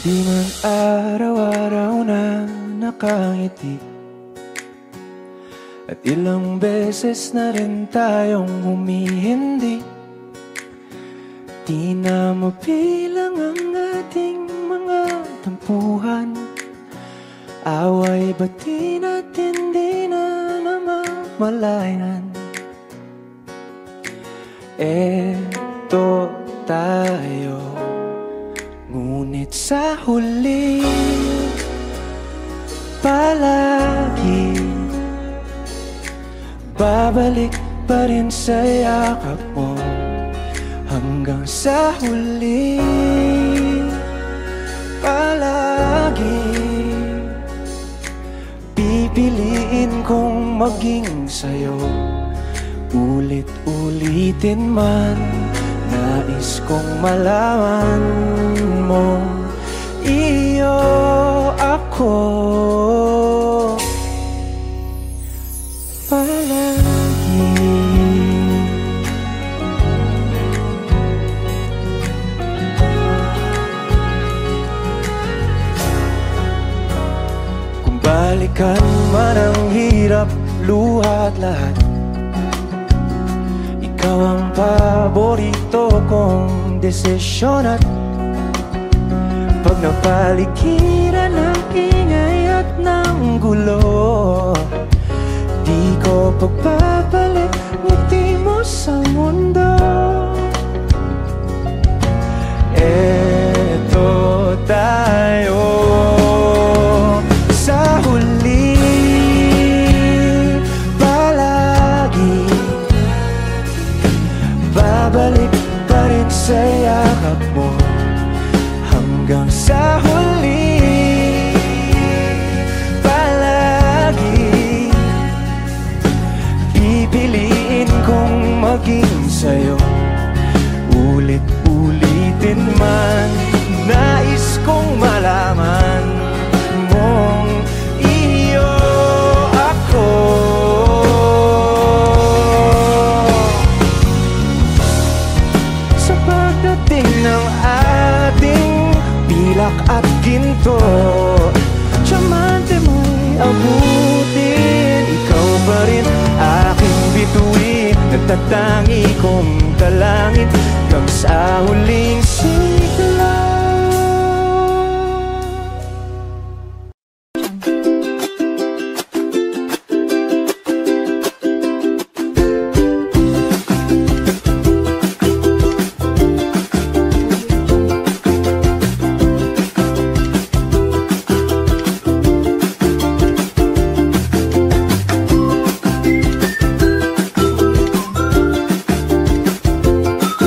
Di man araw-araw na nakangiti, at ilang beses na rin tayong humihindi. Di na mabilang ang ating mga tampuhan, away bati natin di na namamalayan. Eto tayo, ngunit sa huli palagi babalik pa rin sa yakap mo. Hanggang sa huli palagi pipiliin kong maging sa'yo. Ulit-ulitin man, nais kong malaman mo, iyo ako palagi. Kung balikan man ang hirap, luha at lahat, ikaw ang paborito kong desisyon. At pag napaligiran ng ingay at ng gulo, di ko pagbabalik ngiti mo sa mundo. Eto tayo sa huli palagi, babalik pa rin sa yakap mo. Hanggang sa huli palagi pipiliin kong maging sa'yo. Ulit-ulitin man, nais kong malaman mong iyo ako. Sa pagdating ng ating pilak at ginto, tiyamante mo'y abutin, ikaw pa rin aking bituin. Nagtatangi kong talangin hanggang sa huling